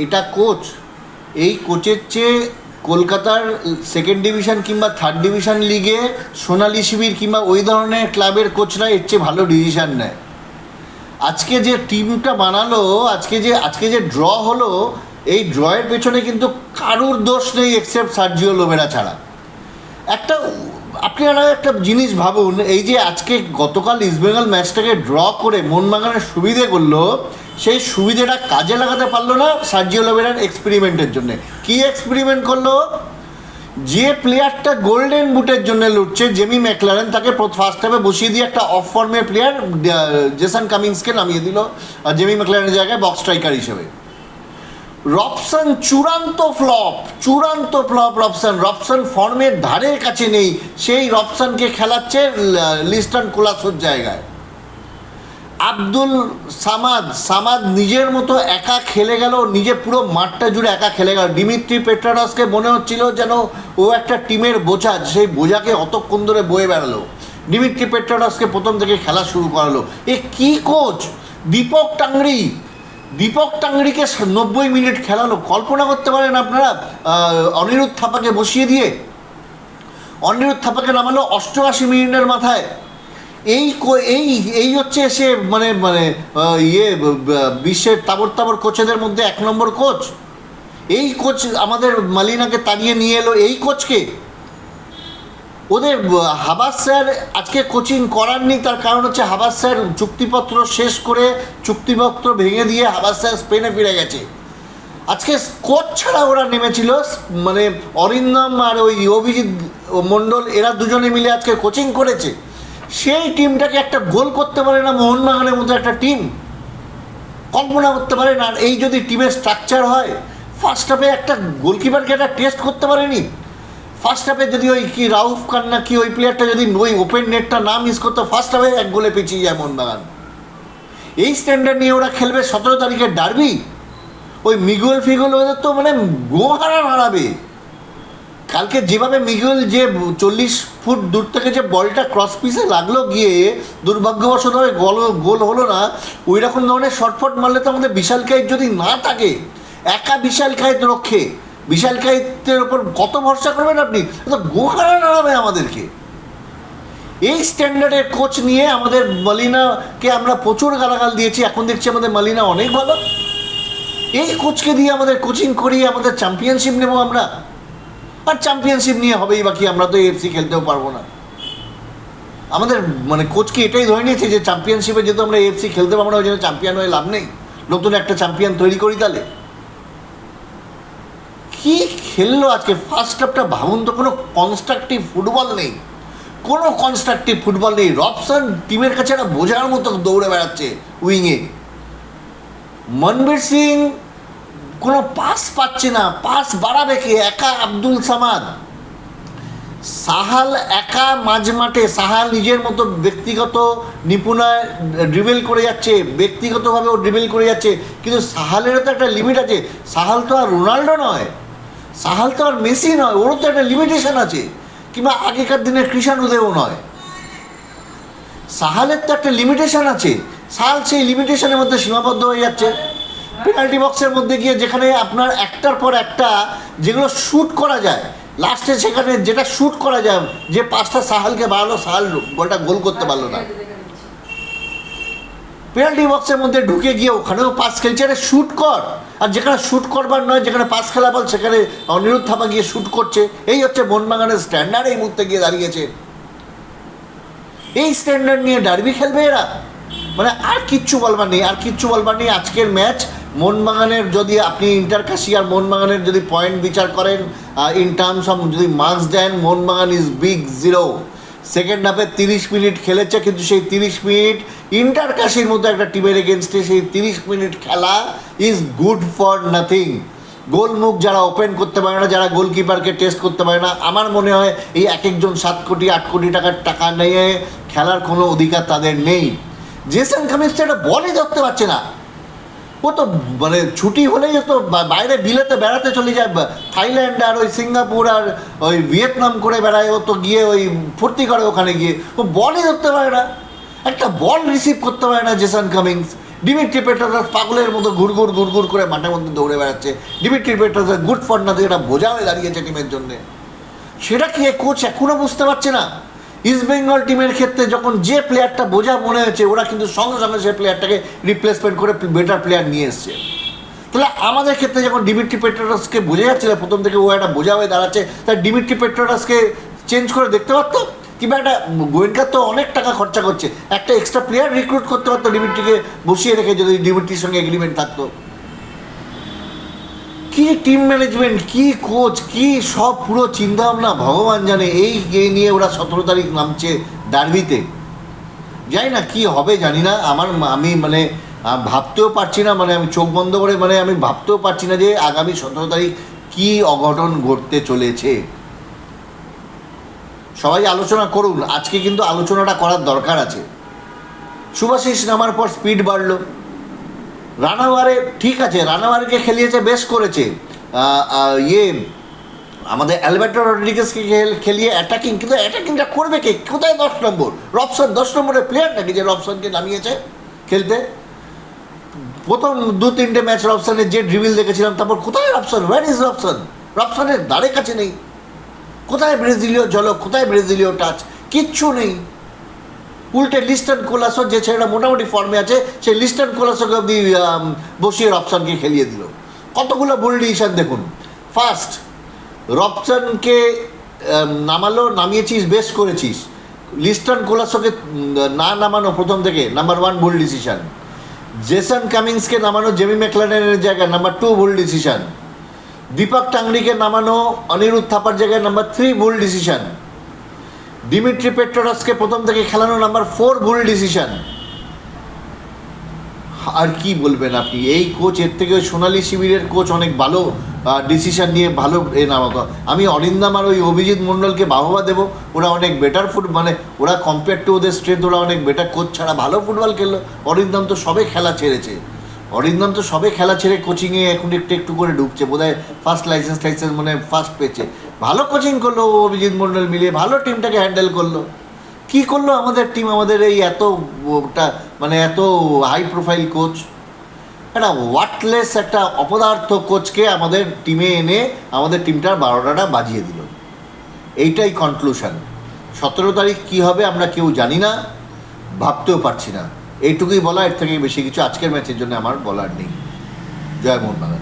এটা কোচ, এই কোচের চেয়ে কলকাতার সেকেন্ড ডিভিশন কিংবা থার্ড ডিভিশন লিগে সোনালি শিবির কিংবা ওই ধরনের ক্লাবের কোচরা এর চেয়ে ভালো ডিসিশান নেয়। আজকে যে টিমটা বানালো, আজকে যে ড্র হলো, এই ড্রয়ের পেছনে কিন্তু কারুর দোষ নেই এক্সেপ্ট সার্জিও লোবেরা ছাড়া। আপনারা একটা জিনিস ভাবুন, এই যে আজকে গতকাল ইস্টবেঙ্গল ম্যাচটাকে ড্র করে মোহনবাগানের সুবিধে করলো, সেই সুবিধেটা কাজে লাগাতে পারলো না সার্জিও লোবেরার এক্সপেরিমেন্টের জন্য। কী এক্সপেরিমেন্ট করলো? যে প্লেয়ারটা গোল্ডেন বুটের জন্য লুটছে, জেমি ম্যাকলারেন, তাকে ফার্স্ট হাফে বসিয়ে দিয়ে একটা অফ ফর্মের প্লেয়ার জেসন কামিন্সকে নামিয়ে দিল জেমি ম্যাকলারেনের জায়গায় বক্স স্ট্রাইকার হিসেবে। রবসন চূড়ান্ত ফ্লপ। রবসন ফর্মের ধারের কাছে নেই, সেই রবসনকে খেলাচ্ছে লিস্টন কোলাসোর জায়গায়। আব্দুল সামাদ নিজের মতো একা খেলে গেল, নিজে পুরো মাঠটা জুড়ে একা খেলে গেল। দিমিত্রি পেট্রাডসকে মনে হচ্ছিল যেন ও একটা টিমের বোঝা, সেই বোঝাকে অতক্ষণ ধরে বয়ে বেড়ালো। দিমিত্রি পেট্রাডসকে প্রথম থেকে খেলা শুরু করালো। এ কি কোচ! দীপক টাংরিকে 90 মিনিট খেলালো। কল্পনা করতে পারেন আপনারা? অনিরুদ্ধ থাপাকে বসিয়ে দিয়ে অনিরুদ্ধ থাপাকে নামালো 88 মিনিটের মাথায়। এই হচ্ছে সে বিশ্বের তাবর কোচেদের মধ্যে 1 নম্বর কোচ। এই কোচ আমাদের মালিনাকে তাড়িয়ে নিয়ে এলো। এই কোচকে ওদের হাবাস স্যার আজকে কোচিং করাননি, তার কারণ হচ্ছে হাবাস স্যার চুক্তিপত্র শেষ করে চুক্তিপত্র ভেঙে দিয়ে হাবাস স্যার স্পেনে ফিরে গেছে। আজকে কোচ ছাড়া ওরা নেমেছিল, অরিন্দম আর ওই অভিজিৎ মণ্ডল, এরা দুজনে মিলে আজকে কোচিং করেছে। সেই টিমটাকে একটা গোল করতে পারে না মোহনবাগানের মতো একটা টিম, কল্পনা করতে পারেন? আর এই যদি টিমের স্ট্রাকচার হয়, ফার্স্ট হাফে একটা গোলকিপারকে একটা টেস্ট করতে পারেনি। ফার্স্ট হাফে যদি ওই কি রাউফ খান না কি ওই প্লেয়ারটা যদি ওই ওপেন নেটটা না মিস করতো, ফার্স্ট হাফে 1 গোলে পিছিয়ে যায় মোহনবাগান। এই স্ট্যান্ডার্ড নিয়ে ওরা খেলবে 17 তারিখের ডার্বি। ওই মিগুয়েল ওদের তো হারাবে। কালকে যেভাবে মিগুয়েল যে 40 ফুট দূর থেকে যে বলটা ক্রস পিসে লাগলো গিয়ে, দুর্ভাগ্যবশতভাবে গোল হলো না। ওই রকম ধরনের শর্টফট মারলে তো আমাদের বিশাল কায়েত যদি না থাকে, একা বিশাল কায়েত রক্ষে, বিশাল কায়েতের ওপর কত ভরসা করবেন আপনি? তো হারাবে আমাদেরকে। এই স্ট্যান্ডার্ডের কোচ নিয়ে আমাদের মালিনাকে আমরা প্রচুর গালাগাল দিয়েছি, এখন দেখছি আমাদের মালিনা অনেক ভালো। এই কোচকে দিয়ে আমাদের কোচিং করিয়ে আমাদের চ্যাম্পিয়নশিপ নেব আমরা। আর চ্যাম্পিয়নশিপ নিয়ে হবেই বাকি, আমরা তো এফসি খেলতেও পারবো না। আমাদের কোচকে এটাই ধরে নিয়েছে যে চ্যাম্পিয়নশিপে যেহেতু আমরা এফসি খেলতে পারবো না, ওই জন্য চ্যাম্পিয়ন হয়ে লাভ নেই, নতুন একটা চ্যাম্পিয়ন তৈরি করি। তাহলে কি খেললো আজকে ফার্স্ট হাফটা ভাবুন তো, কোনো কনস্ট্রাকটিভ ফুটবল নেই। রবসন টিমের কাছে একটা বোঝার মতো দৌড়ে বেড়াচ্ছে উইংয়ে। মনবীর সিং কোনো পাস পাচ্ছে না, পাস বাড়াবে কে? একা আব্দুল সামাদ, সাহাল একা মাঝমাঠে। সাহাল নিজের মতো ব্যক্তিগত নিপুণায় ড্রিবেল করে যাচ্ছে, ব্যক্তিগতভাবে ও ড্রিবেল করে যাচ্ছে, কিন্তু সাহালেরও তো একটা লিমিট আছে। সাহাল তো আর রোনাল্ডো নয়, সাহাল তো আর মেসি নয়, ওরও তো একটা লিমিটেশন আছে। কিংবা আগেকার দিনের কৃষাণুদেও নয়, সাহালের তো একটা লিমিটেশন আছে। সাহাল সেই লিমিটেশনের মধ্যে সীমাবদ্ধ হয়ে যাচ্ছে। পেনাল্টি বক্সের মধ্যে গিয়ে যেখানে আপনার একটার পর একটা যেগুলো শ্যুট করা যায়, লাস্টে সেখানে যেটা শ্যুট করা যায়, যে পাসটা সাহালকে বাড়ালো, সাহাল বলটা গোল করতে পারলো না। পেনাল্টি বক্সের মধ্যে ঢুকে গিয়ে ওখানেও পাস খেলছে, আরে শ্যুট কর। আর যেখানে শ্যুট করবার নয়, যেখানে পাস খেলা বল, সেখানে অনিরুদ্ধ থাপা গিয়ে শ্যুট করছে। এই হচ্ছে মোহনবাগানের স্ট্যান্ডার্ড এই মুহূর্তে গিয়ে দাঁড়িয়েছে। এই স্ট্যান্ডার্ড নিয়ে ডার্বি খেলবে এরা? আর কিচ্ছু বলবার নেই। আজকের ম্যাচ মোহনবাগানের, যদি আপনি ইন্টারকাশিয়ার মোহনবাগানের যদি পয়েন্ট বিচার করেন, ইন টার্মস অফ যদি মার্কস দেন, মোহনবাগান ইজ বিগ 0। সেকেন্ড হাফে 30 মিনিট খেলেছে, কিন্তু সেই 30 মিনিট ইন্টারকাশির মতো একটা টিমের এগেনস্টে সেই 30 মিনিট খেলা ইজ গুড ফর নাথিং। গোলমুখ যারা ওপেন করতে পারে না, যারা গোলকিপারকে টেস্ট করতে পারে না, আমার মনে হয় এই এক একজন 7 কোটি 8 কোটি টাকার টাকা নিয়ে খেলার কোনো অধিকার তাদের নেই। জেসন কামিন্স একটা বলই ধরতে পারছে না। ও তো ছুটি হলেই তো বাইরে বিলেতে বেড়াতে চলে যায়, থাইল্যান্ড আর ওই সিঙ্গাপুর আর ওই ভিয়েতনাম করে বেড়ায়। ও তো গিয়ে ওই ফুর্তি করে ওখানে গিয়ে, ও বলই ধরতে পারে না, একটা বল রিসিভ করতে পারে না জেসন কামিন্স। ডিমিট্রি পেট্রাস পাগলের মতো ঘুরঘুর করে মাঠের মধ্যে দৌড়ে বেড়াচ্ছে। ডিমিট্রি পেট্রাস গুড ফর নাথিং একটা বোঝা হয়ে দাঁড়িয়েছে টিমের জন্যে। সেটা কি কোচ এখনও বুঝতে পারছে না? ইস্ট বেঙ্গল টিমের ক্ষেত্রে যখন যে প্লেয়ারটা বোঝা মনে হয়েছে, ওরা কিন্তু সঙ্গে সঙ্গে সেই প্লেয়ারটাকে রিপ্লেসমেন্ট করে বেটার প্লেয়ার নিয়ে এসছে। তাহলে আমাদের ক্ষেত্রে যখন ডিমিট্রি পেট্রাসকে বোঝা যাচ্ছিল প্রথম থেকে ও একটা বোঝা হয়ে দাঁড়াচ্ছে, তাই ডিমিট্রি পেট্রাসকে চেঞ্জ করে দেখতে পারতো, কিংবা একটা গোয়েঙ্কার তো অনেক টাকা খরচা করছে, একটা এক্সট্রা প্লেয়ার রিক্রুট করতে পারতো ডিমিট্রিকে বসিয়ে রেখে, যদি ডিমিট্রির সঙ্গে এগ্রিমেন্ট থাকতো। কি টিম ম্যানেজমেন্ট, কি কোচ, কি সব পুরো চিন্তাভাবনা ভগবান জানে। এই নিয়ে ওরা 17 তারিখ নামছে ডার্বিতে। জানি না কি হবে, জানি না। আমি ভাবতেও পারছি না, আমি চোখ বন্ধ করে আমি ভাবতেও পারছি না যে আগামী 17 তারিখ কি অঘটন ঘটতে চলেছে। সবাই আলোচনা করুন, আজকে কিন্তু আলোচনাটা করার দরকার আছে। শুভাশিস নামার পর স্পিড বাড়লো, রানাওয়ারে ঠিক আছে, রানাওয়ারকে খেলিয়েছে, বেশ করেছে। আমাদের অ্যালবার্টো রড্রিগেজকে খেলিয়ে অ্যাটাকিং, কিন্তু অ্যাটাকিংটা করবে কে? কোথায় 10 নম্বর রবসন? 10 নম্বরের প্লেয়ার নাকি যে রবসনকে নামিয়েছে খেলতে? প্রথম 2-3টে ম্যাচ রবসনের যে ড্রিবিল দেখেছিলাম, তারপর কোথায় রবসন? Where is Robson? রবসনের দ্বারে কাছে নেই। কোথায় ব্রাজিলীয় ঝলক, কোথায় ব্রাজিলীয় টাচ? কিচ্ছু নেই। উল্টে লিস্টন কোলাসো, যে ছেলেটা মোটামুটি ফর্মে আছে, সেই লিস্টন কোলাসোকে অব্দি বসিয়ে রবসনকে খেলিয়ে দিল। কতগুলো ভুল ডিসিশন দেখুন। ফার্স্ট রবসনকে নামিয়েছিস, বেশ করেছিস। লিস্টন কোলাসোকে না নামানো প্রথম থেকে নাম্বার 1 ভুল ডিসিশন। জেসন কামিন্সকে নামানো জেমি ম্যাকলারেনের জায়গায় নাম্বার 2 ভুল ডিসিশন। দীপক টাংরিকে নামানো অনিরুদ্ধ থাপার জায়গায় নাম্বার 3 ভুল ডিসিশন। ডিমিট্রি পেট্রাসকে প্রথম থেকে খেলানো নাম্বার 4 ভুল ডিসিশন। আর কি বলবেন আপনি? এই কোচ, এর থেকে সোনালি শিবিরের কোচ অনেক ভালো ডিসিশন নিয়ে ভালো নামাতো। আমি অরিন্দম আর ওই অভিজিৎ মণ্ডলকে বাহবা দেবো, ওরা অনেক বেটার ওরা কম্পেয়ার টু ওদের স্ট্রেংথ ওরা অনেক বেটার। কোচ ছাড়া ভালো ফুটবল খেললো। অরিন্দম তো সবে খেলা ছেড়েছে, কোচিংয়ে এখন একটু করে ঢুকছে, বোধহয় ফার্স্ট লাইসেন্স ফার্স্ট পেয়েছে। ভালো কোচিং করলো অভিজিৎ মণ্ডল মিলিয়ে, ভালো টিমটাকে হ্যান্ডেল করলো। কি করলো আমাদের টিম? আমাদের এই এত হাই প্রোফাইল কোচ, একটা ওয়ার্থলেস, একটা অপদার্থ কোচকে আমাদের টিমে এনে আমাদের টিমটার 12টাটা বাজিয়ে দিল। এইটাই কনক্লুশন। 17 তারিখ কী হবে আমরা কেউ জানি না, ভাবতেও পারছি না। এইটুকুই বলা, এর থেকে বেশি কিছু আজকের ম্যাচের জন্য আমার বলার নেই। জয় মোহনবাগান।